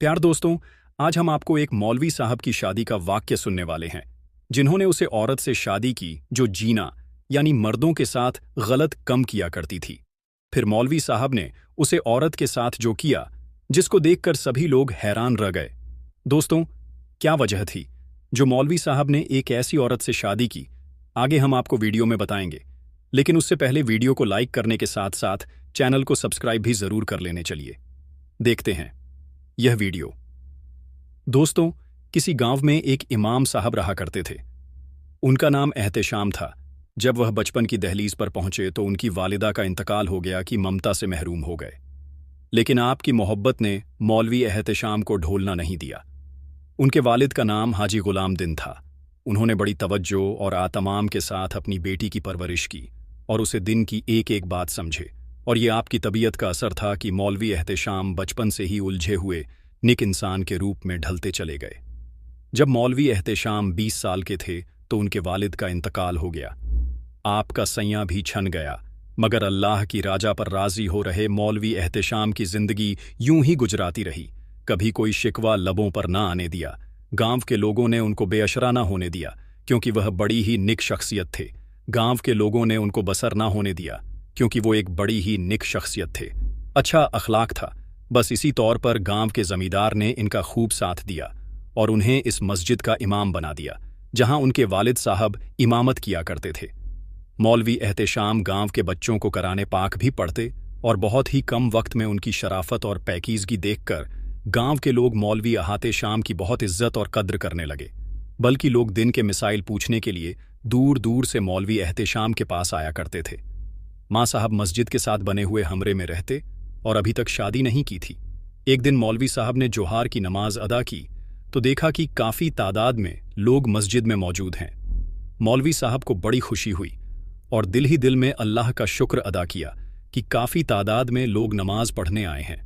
प्यार दोस्तों, आज हम आपको एक मौलवी साहब की शादी का वाक्य सुनने वाले हैं, जिन्होंने उसे औरत से शादी की जो जीना यानी मर्दों के साथ गलत कम किया करती थी। फिर मौलवी साहब ने उसे औरत के साथ जो किया, जिसको देखकर सभी लोग हैरान रह गए। दोस्तों, क्या वजह थी जो मौलवी साहब ने एक ऐसी औरत से शादी की? आगे हम आपको वीडियो में बताएंगे, लेकिन उससे पहले वीडियो को लाइक करने के साथ साथ चैनल को सब्सक्राइब भी जरूर कर लेने। चलिए देखते हैं यह वीडियो। दोस्तों, किसी गांव में एक इमाम साहब रहा करते थे। उनका नाम एहतेशाम था। जब वह बचपन की दहलीज पर पहुंचे तो उनकी वालिदा का इंतकाल हो गया कि ममता से महरूम हो गए। लेकिन आपकी मोहब्बत ने मौलवी एहतेशाम को ढोलना नहीं दिया। उनके वालिद का नाम हाजी गुलाम दिन था। उन्होंने बड़ी तवज्जो और आतमाम के साथ अपनी बेटी की परवरिश की और उसे दिन की एक एक बात समझे। और ये आपकी तबीयत का असर था कि मौलवी एहतेशाम बचपन से ही उलझे हुए निक इंसान के रूप में ढलते चले गए। जब मौलवी एहतेशाम 20 साल के थे तो उनके वालिद का इंतकाल हो गया। आपका सैयां भी छन गया, मगर अल्लाह की राजा पर राजी हो रहे मौलवी एहतेशाम की जिंदगी यूं ही गुजराती रही। कभी कोई शिकवा लबों पर ना आने दिया। गांव के लोगों ने उनको बेअशरा ना होने दिया, क्योंकि वह बड़ी ही निक शख्सियत थे। गांव के लोगों ने उनको बसर ना होने दिया, क्योंकि वो एक बड़ी ही निक शख्सियत थे। अच्छा अखलाक था। बस इसी तौर पर गांव के जमींदार ने इनका खूब साथ दिया और उन्हें इस मस्जिद का इमाम बना दिया, जहां उनके वालिद साहब इमामत किया करते थे। मौलवी एहतेशाम गांव के बच्चों को कराने पाक भी पढ़ते और बहुत ही कम वक्त में उनकी शराफत और पैकीज़गी देखकर गांव के लोग मौलवी एहतेशाम की बहुत इज्जत और कद्र करने लगे। बल्कि लोग दिन के मिसाइल पूछने के लिए दूर दूर से मौलवी एहतेशाम के पास आया करते थे। माँ साहब मस्जिद के साथ बने हुए हमरे में रहते और अभी तक शादी नहीं की थी। एक दिन मौलवी साहब ने जोहार की नमाज अदा की तो देखा कि काफ़ी तादाद में लोग मस्जिद में मौजूद हैं। मौलवी साहब को बड़ी खुशी हुई और दिल ही दिल में अल्लाह का शुक्र अदा किया कि काफ़ी तादाद में लोग नमाज पढ़ने आए हैं।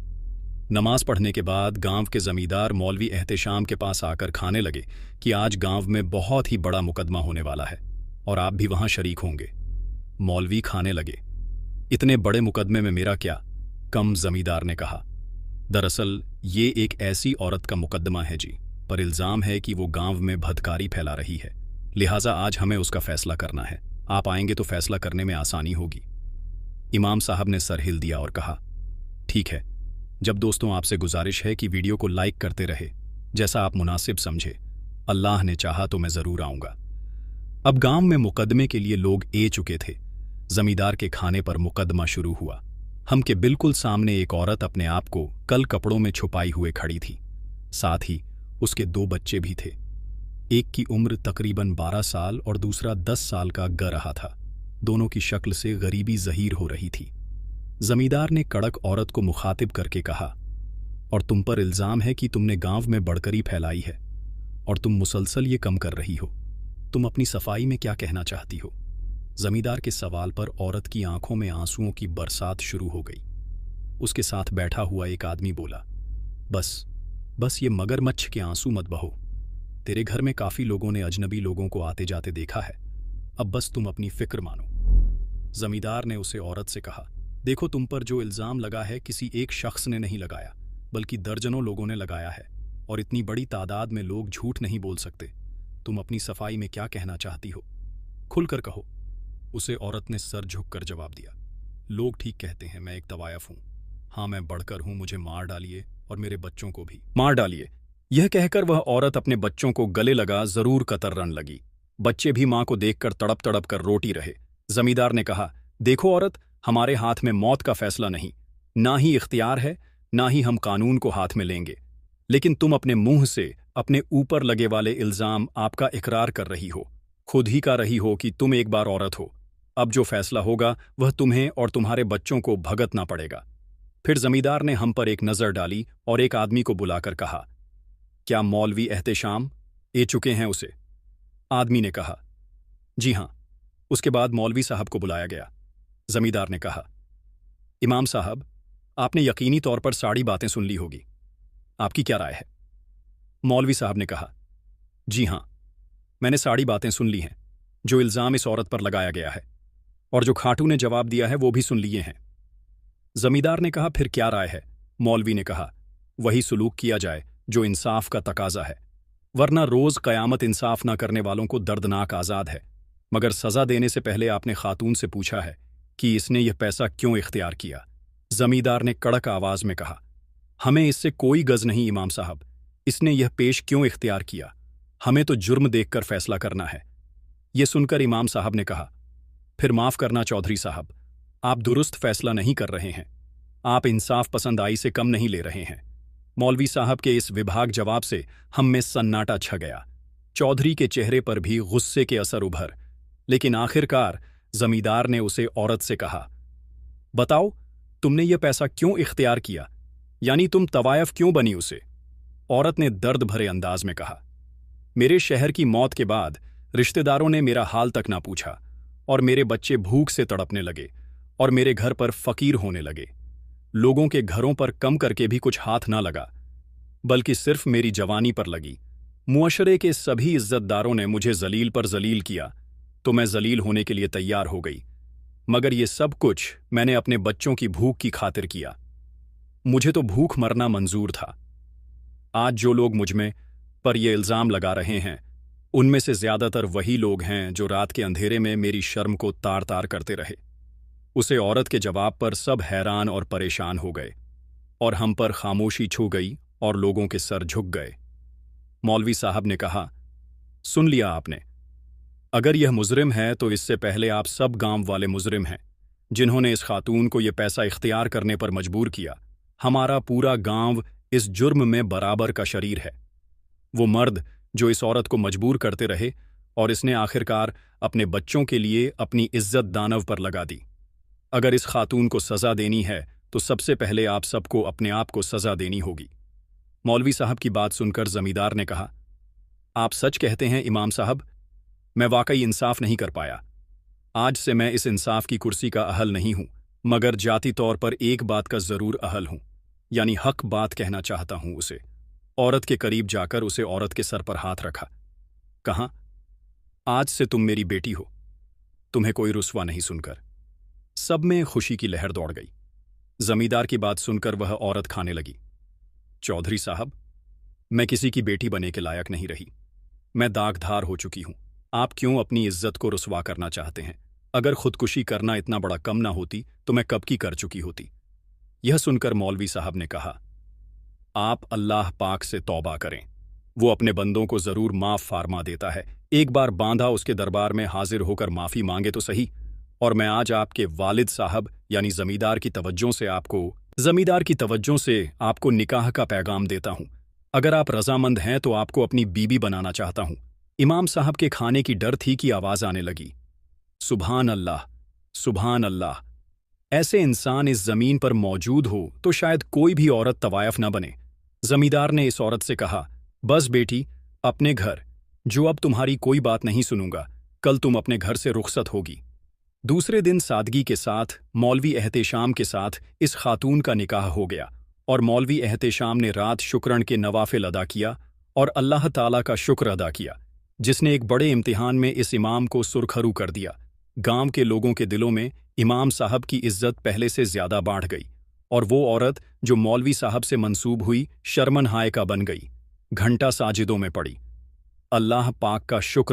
नमाज पढ़ने के बाद गांव के जमींदार मौलवी एहतेशाम के पास आकर खाने लगे कि आज गांव में बहुत ही बड़ा मुकदमा होने वाला है और आप भी वहां शरीक होंगे। मौलवी खाने लगे। इतने बड़े मुकदमे में मेरा क्या कम, जमींदार ने कहा। दरअसल ये एक ऐसी औरत का मुकदमा है जी, पर इल्ज़ाम है कि वो गांव में बदकारी फैला रही है, लिहाजा आज हमें उसका फैसला करना है। आप आएंगे तो फैसला करने में आसानी होगी। इमाम साहब ने सर हिल दिया और कहा, ठीक है। जब दोस्तों आपसे गुजारिश है कि वीडियो को लाइक करते रहे, जैसा आप मुनासिब समझे। अल्लाह ने चाहा तो मैं ज़रूर आऊँगा। अब गांव में मुकदमे के लिए लोग ए चुके थे। जमींदार के खाने पर मुकदमा शुरू हुआ। हम के बिल्कुल सामने एक औरत अपने आप को कल कपड़ों में छुपाई हुए खड़ी थी। साथ ही उसके 2 बच्चे भी थे। एक की उम्र तकरीबन 12 साल और दूसरा 10 साल का ग रहा था। दोनों की शक्ल से गरीबी ज़हीर हो रही थी। जमींदार ने कड़क औरत को मुखातिब करके कहा, और तुम पर इल्ज़ाम है कि तुमने गांव में बड़करी फैलाई है और तुम मुसलसल ये कम कर रही हो। तुम अपनी सफाई में क्या कहना चाहती हो? जमींदार के सवाल पर औरत की आंखों में आंसुओं की बरसात शुरू हो गई। उसके साथ बैठा हुआ एक आदमी बोला, बस ये मगरमच्छ के आंसू मत बहो। तेरे घर में काफ़ी लोगों ने अजनबी लोगों को आते जाते देखा है। अब बस तुम अपनी फिक्र मानो। जमींदार ने उसे औरत से कहा, देखो, तुम पर जो इल्ज़ाम लगा है किसी एक शख्स ने नहीं लगाया, बल्कि दर्जनों लोगों ने लगाया है, और इतनी बड़ी तादाद में लोग झूठ नहीं बोल सकते। तुम अपनी सफाई में क्या कहना चाहती हो? खुलकर कहो। उसे औरत ने सर झुककर जवाब दिया, लोग ठीक कहते हैं, मैं एक तवायफ हूँ। हाँ, मैं बढ़कर हूँ, मुझे मार डालिए और मेरे बच्चों को भी मार डालिए। यह कहकर वह औरत अपने बच्चों को गले लगा जरूर कतरन लगी। बच्चे भी माँ को देखकर तड़प तड़प कर रोटी रहे। जमींदार ने कहा, देखो औरत, हमारे हाथ में मौत का फैसला नहीं, ना ही इख्तियार है, ना ही हम कानून को हाथ में लेंगे। लेकिन तुम अपने मुंह से अपने ऊपर लगे वाले इल्ज़ाम आपका इकरार कर रही हो, खुद ही का रही हो कि तुम एक बार औरत हो। अब जो फैसला होगा वह तुम्हें और तुम्हारे बच्चों को भुगतना पड़ेगा। फिर जमींदार ने हम पर एक नज़र डाली और एक आदमी को बुलाकर कहा, क्या मौलवी एहतेशाम ए चुके हैं उसे? आदमी ने कहा, जी हाँ। उसके बाद मौलवी साहब को बुलाया गया। जमींदार ने कहा, इमाम साहब, आपने यकीनी तौर पर सारी बातें सुन ली होगी, आपकी क्या राय है? मौलवी साहब ने कहा, जी हाँ, मैंने सारी बातें सुन ली हैं जो इल्ज़ाम इस औरत पर लगाया गया है, और जो खाटू ने जवाब दिया है वो भी सुन लिए हैं। जमींदार ने कहा, फिर क्या राय है? मौलवी ने कहा, वही सुलूक किया जाए जो इंसाफ का तकाजा है, वरना रोज क़यामत इंसाफ ना करने वालों को दर्दनाक आज़ाद है। मगर सज़ा देने से पहले आपने खातून से पूछा है कि इसने यह पैसा क्यों इख्तियार किया? जमींदार ने कड़क आवाज में कहा, हमें इससे कोई गज नहीं इमाम साहब, इसने यह पेश क्यों इख्तियार किया, हमें तो जुर्म देखकर फैसला करना है। ये सुनकर इमाम साहब ने कहा, फिर माफ करना चौधरी साहब, आप दुरुस्त फैसला नहीं कर रहे हैं, आप इंसाफ पसंद आई से कम नहीं ले रहे हैं। मौलवी साहब के इस विभाग जवाब से हम में सन्नाटा छा गया। चौधरी के चेहरे पर भी गुस्से के असर उभर, लेकिन आखिरकार जमींदार ने उसे औरत से कहा, बताओ तुमने यह पैसा क्यों इख्तियार किया, यानी तुम तवायफ क्यों बनी उसे? औरत ने दर्द भरे अंदाज में कहा, मेरे शहर की मौत के बाद रिश्तेदारों ने मेरा हाल तक ना पूछा और मेरे बच्चे भूख से तड़पने लगे और मेरे घर पर फकीर होने लगे। लोगों के घरों पर कम करके भी कुछ हाथ ना लगा, बल्कि सिर्फ मेरी जवानी पर लगी। मुअशरे के सभी इज्जतदारों ने मुझे जलील पर जलील किया, तो मैं जलील होने के लिए तैयार हो गई। मगर ये सब कुछ मैंने अपने बच्चों की भूख की खातिर किया। मुझे तो भूख मरना मंजूर था। आज जो लोग मुझमें पर ये इल्ज़ाम लगा रहे हैं, उनमें से ज्यादातर वही लोग हैं जो रात के अंधेरे में मेरी शर्म को तार तार करते रहे। उसे औरत के जवाब पर सब हैरान और परेशान हो गए और हम पर खामोशी छू गई और लोगों के सर झुक गए। मौलवी साहब ने कहा, सुन लिया आपने, अगर यह मुजरिम है तो इससे पहले आप सब गांव वाले मुजरिम हैं जिन्होंने इस खातून को यह पैसा इख्तियार करने पर मजबूर किया। हमारा पूरा गांव इस जुर्म में बराबर का शरीर है। वो मर्द जो इस औरत को मजबूर करते रहे और इसने आखिरकार अपने बच्चों के लिए अपनी इज्जत दानव पर लगा दी। अगर इस खातून को सज़ा देनी है तो सबसे पहले आप सबको अपने आप को सज़ा देनी होगी। मौलवी साहब की बात सुनकर जमींदार ने कहा, आप सच कहते हैं इमाम साहब, मैं वाकई इंसाफ नहीं कर पाया। आज से मैं इस इंसाफ की कुर्सी का अहल नहीं हूं, मगर जाती तौर पर एक बात का जरूर अहल हूं, यानी हक बात कहना चाहता हूं उसे। औरत के करीब जाकर उसे औरत के सर पर हाथ रखा, कहा, आज से तुम मेरी बेटी हो, तुम्हें कोई रुस्वा नहीं सुनकर। सब में खुशी की लहर दौड़ गई। जमींदार की बात सुनकर वह औरत खाने लगी, चौधरी साहब, मैं किसी की बेटी बने के लायक नहीं रही, मैं दागधार हो चुकी हूं। आप क्यों अपनी इज्जत को रुस्वा करना चाहते हैं? अगर खुदकुशी करना इतना बड़ा कम ना होती तो मैं कब की कर चुकी होती। यह सुनकर मौलवी साहब ने कहा, आप अल्लाह पाक से तौबा करें, वो अपने बंदों को जरूर माफ फारमा देता है। एक बार बांधा उसके दरबार में हाजिर होकर माफी मांगे तो सही। और मैं आज आपके वालिद साहब यानी जमींदार की तवज्जो से आपको निकाह का पैगाम देता हूं। अगर आप रजामंद हैं तो आपको अपनी बीबी बनाना चाहता हूं। इमाम साहब के खाने की डर थी कि आवाज आने लगी, सुभान अल्लाह, सुभान अल्लाह। ऐसे इंसान इस जमीन पर मौजूद हो तो शायद कोई भी औरत तवायफ न बने। जमींदार ने इस औरत से कहा, बस बेटी, अपने घर, जो अब तुम्हारी कोई बात नहीं सुनूंगा, कल तुम अपने घर से रुखसत होगी। दूसरे दिन सादगी के साथ मौलवी एहतेशाम के साथ इस खातून का निकाह हो गया और मौलवी एहतेशाम ने रात शुक्रण के नवाफिल अदा किया और अल्लाह ताला का शुक्र अदा किया, जिसने एक बड़े इम्तिहान में इस इमाम को सुरखरू कर दिया। गांव के लोगों के दिलों में इमाम साहब की इज्जत पहले से ज्यादा बढ़ गई और वो औरत जो मौलवी साहब से मंसूब हुई शर्मन हायका बन गई, घंटा साजिदों में पड़ी। अल्लाह पाक का शुक्र।